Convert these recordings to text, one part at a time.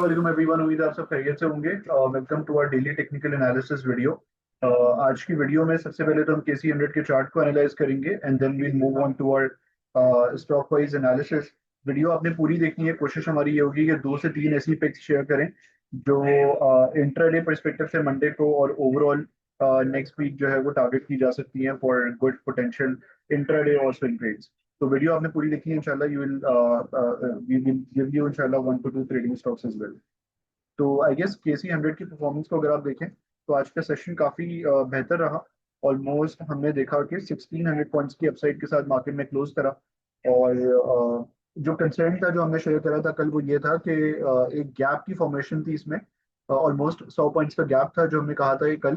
वालेकुम एवरीवन, उम्मीद है आप सब खैरियत से होंगे। Welcome to our daily technical analysis video. आज की वीडियो में सबसे पहले तो हम केसी 100 के चार्ट को एनालाइज करेंगे and then we'll move on to our stock wise analysis. Video आपने पूरी देखनी है। कोशिश हमारी ये होगी कि 2 से 3 ऐसी पिक्स शेयर करें जो इंट्राडे परस्पेक्टिव से मंडे को और ओवरऑल नेक्स्ट वीक जो है वो टारगेट की जा सकती है फॉर गुड पोटेंशियल इंट्राडे और स्विंग ट्रेड्स। तो वीडियो आपने पूरी देखी है इंशाल्लाह। You will we will give you इंशाल्लाह 1 to 2 trading stocks as well. तो आई गेस केसी 100 की परफॉर्मेंस को अगर आप देखें तो आज का सेशन काफी बेहतर रहा। ऑलमोस्ट हमने देखा कि 1600 पॉइंट्स की अपसाइड के साथ मार्केट में क्लोज करा। और जो कंसर्न था जो हमने शेयर करा था कल वो ये था कि एक गैप की फॉर्मेशन थी इसमें। ऑलमोस्ट 100 पॉइंट्स का गैप था जो हमने कहा था ये कल।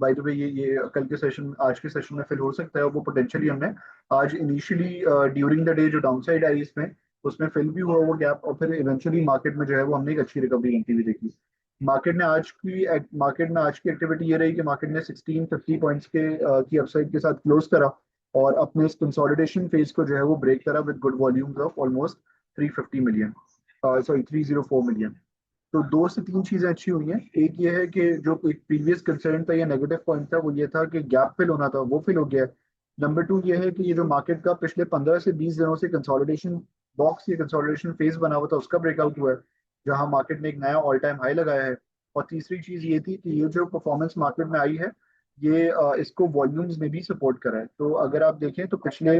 बाय द वे ये कल के सेशन आज के सेशन में फिल हो सकता है। वो पोटेंशियली हमने आज इनिशियली ड्यूरिंग द डे जो डाउनसाइड आई इसमें उसमें फिल भी हुआ वो गैप और फिर इवेंचुअली मार्केट में जो है वो हमने एक अच्छी रिकवरी बनती हुई देखी। मार्केट में आज की एक्टिविटी ये रही कि मार्केट ने 1650 पॉइंट्स की अपसाइड के साथ क्लोज करा और अपने इस कंसोलिडेशन फेज को जो है वो ब्रेक करा with good volumes of almost 350 million, sorry 304 million. तो 2 से 3 चीजें अच्छी हुई हैं। एक ये है कि जो एक प्रीवियस कंसर्न था या नेगेटिव पॉइंट था वो ये था कि गैप फिल होना था, वो फिल हो गया है। नंबर टू ये है कि ये जो मार्केट का पिछले 15 से 20 दिनों से कंसोलिडेशन बॉक्स या कंसोलिडेशन फेज बना हुआ था उसका ब्रेकआउट हुआ है जहां मार्केट ने एक नया ऑल टाइम हाई लगाया है। और तीसरी चीज ये थी कि ये जो परफॉर्मेंस मार्केट में आई है ये इसको वॉल्यूम्स ने भी सपोर्ट करा है। तो अगर आप देखें तो पिछले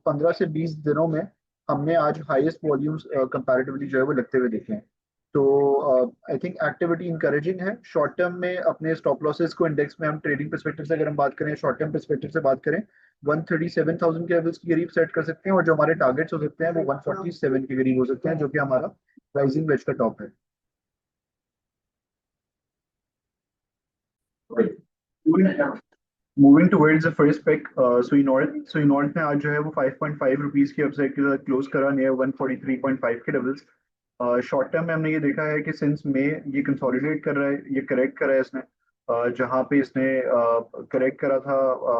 15 से 20 दिनों में हमने आज हाईएस्ट वॉल्यूम्स कंपैरेटिवली जो है वो लगते हुए देखे हैं। तो आई थिंक एक्टिविटी इंकरेजिंग है। शॉर्ट टर्म में अपने स्टॉप लॉसेस को इंडेक्स में हम ट्रेडिंग परस्पेक्टिव से अगर हम बात करें, शॉर्ट टर्म परस्पेक्टिव से बात करें, 137,000 के लेवल्स के करीब सेट कर सकते हैं और जो हमारे टारगेट्स हो सकते हैं वो 147 के करीब हो सकते हैं जो कि हमारा राइजिंग वेज का टॉप है। Moving towards the first pick, Sui north ने आज जो है वो 5.5 रुपीज की अपसाइड के साथ क्लोज करा नियर 143.5 के लेवल्स। शॉर्ट टर्म में हमने ये देखा है कि सिंस मई ये कंसोलिडेट कर रहा है, ये करेक्ट करा है इसने। जहाँ पे इसने करेक्ट करा था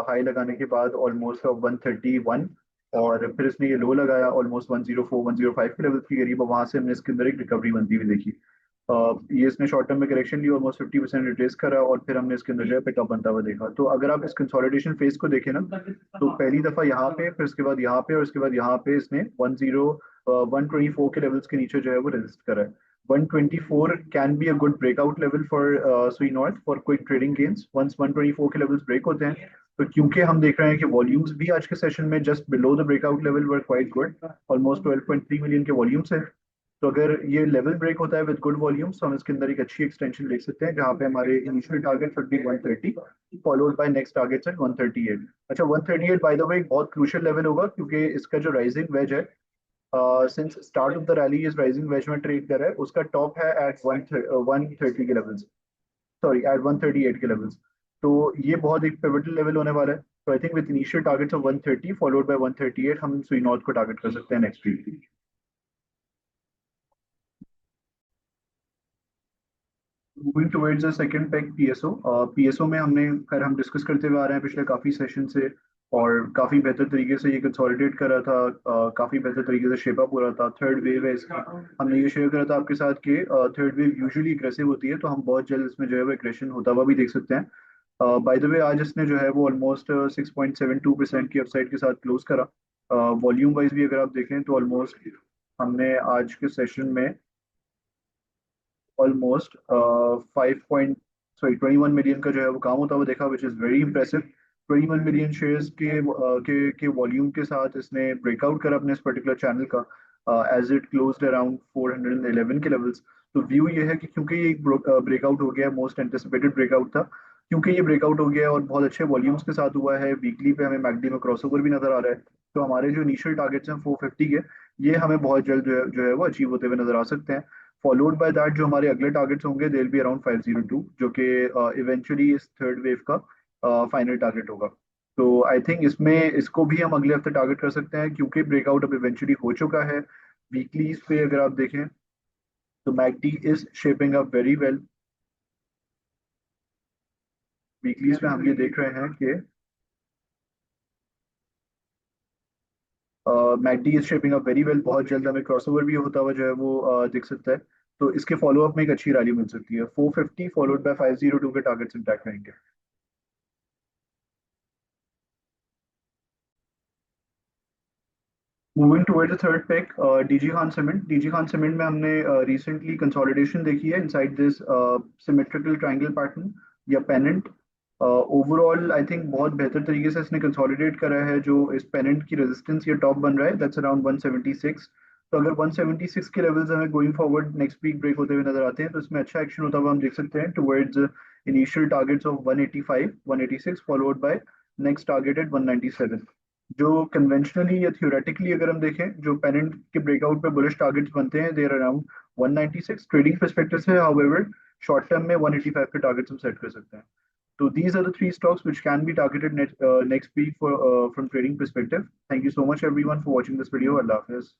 हाई लगाने के बाद ऑलमोस्ट 131, और फिर इसने ये लो लगाया ऑलमोस्ट 104 105 के लेवल के करीब, और वहां से हमने इसके अंदर एक रिकवरी बनती हुई देखी। ये इसने शॉर्ट टर्म में करेक्शन ली, ऑलमोस्ट 50% रिट्रेस करा और फिर हमने इसके अंदर जो है पिकअप बनता हुआ देखा। तो अगर आप इस कंसोलिडेशन फेज को देखें ना तो पहली दफा यहाँ पे, फिर उसके बाद यहाँ पे और उसके बाद यहाँ पे इसने 124 के लेवल्स के नीचे जो है वो रेजिस्ट करा है। 124 can be a good breakout level for Sui north for quick trading gains. Once 124 के लेवल्स ब्रेक होते हैं तो क्योंकि हम देख रहे हैं कि वॉल्यूम्स भी आज के सेशन में just below the breakout level were quite good, almost 12.3 million के वॉल्यूम्स है। तो अगर ये लेवल ब्रेक होता है विद गुड वॉल्यूम्स तो हम इसके अंदर एक अच्छी एक्सटेंशन देख सकते हैं जहां पे हमारे initial target should be 130 followed by next target at 138। अच्छा, 138 बाय द वे एक बहुत क्रूशियल लेवल होगा क्योंकि इसका जो राइजिंग वेज है since start of the rally इस राइजिंग वेज में ट्रेड कर रहा है, उसका टॉप है एट 130 के लेवल्स, सॉरी एट 138 के लेवल्स। तो ये बहुत एक पिवटल लेवल होने वाला है। तो I think with initial targets of 130 followed by 138 हम सुई नॉर्थ को टारगेट कर सकते हैं next week. Moving towards the second pick PSO. PSO में हमने खैर हम डिस्कस करते हुए आ रहे हैं पिछले काफी सेशन से, और काफी बेहतर तरीके से ये कंसोलिडेट कर रहा था, काफी बेहतर तरीके से शेप अप हो रहा था। थर्ड वेव है इसकी, हमने ये शेयर करा था आपके साथ कि थर्ड वेव यूजुअली एग्रेसिव होती है तो हम बहुत जल्द इसमें जो है वो एग्रेशन होता हुआ भी देख सकते हैं। बाय द वे आज इसने जो है वो ऑलमोस्ट 6.72% की अपसाइड के साथ क्लोज करा। वॉल्यूम वाइज भी अगर आप देखें तो ऑलमोस्ट हमने आज के सेशन में ऑलमोस्ट 21 मिलियन का जो है वो काम होता हुआ देखा, which is very impressive. 21 million shares के वॉल्यूम के साथ इसने ब्रेकआउट करा अपने इस पर्टिकुलर चैनल का एज इट क्लोज्ड अराउंड 411 के लेवल्स। तो व्यू ये है कि क्योंकि ये ब्रेकआउट हो गया, मोस्ट एंटिसिपेटेड ब्रेकआउट था, क्योंकि ये ब्रेकआउट हो गया और बहुत अच्छे वॉल्यूम्स के साथ हुआ है, वीकली पे हमें मैकडी में क्रॉसओवर भी नजर आ रहा है। तो हमारे जो इनिशियल टारगेट्स हैं 450 के, ये हमें बहुत जल्द जो है वो अचीव होते हुए नजर आ सकते हैं। फॉलोड बाय दैट जो हमारे अगले टारगेट्स होंगे दे विल बी अराउंड 502, जो कि इवेंचुअली इस थर्ड वेव का फाइनल टारगेट होगा। तो आई थिंक इसमें इसको भी हम अगले हफ्ते टारगेट कर सकते हैं क्योंकि ब्रेकआउट अब इवेंचुअली हो चुका है। वीकलीज पे अगर आप देखें तो McD is shaping up very well. Weeklies में हम ये देख रहे हैं कि McD is shaping up very well, बहुत जल्द हमें क्रॉसओवर भी होता हुआ जो है वो दिख सकता है। तो इसके फॉलो अप में एक अच्छी रैली मिल सकती है। 450 फॉलोड बाय 502 के टारगेट्स इंटैक्ट रहेंगे। Moving towards the third pick, DG Khan cement. DG Khan cement में हमने रिसेंटली कंसोलिडेशन देखी है inside this symmetrical triangle pattern या पेनेंट। ओवरऑल आई थिंक बहुत बेहतर तरीके से इसने कंसोलिडेट करा है। जो इस पेनेंट की रेजिस्टेंस या टॉप बन रहा है दैट्स अराउंड 176। तो अगर 176 के लेवल्स हमें going forward next week break होते हुए नजर आते हैं तो इसमें अच्छा एक्शन होता हुआ हम देख सकते हैं towards initial targets of 185 186 followed by next target at 197। जो कन्वेंशनली या थ्योरेटिकली अगर हम देखें, जो पेनेंट के ब्रेकआउट पे बुलिश टारगेट्स बनते हैं देर अराउंड 196 ट्रेडिंग पर्सपेक्टिव से। हाउएवर शॉर्ट टर्म में 185 के टारगेट्स हम सेट कर सकते हैं। तो these are the three stocks which can be targeted next week for from trading perspective. Thank you so much everyone for watching this video. Allah Hafiz.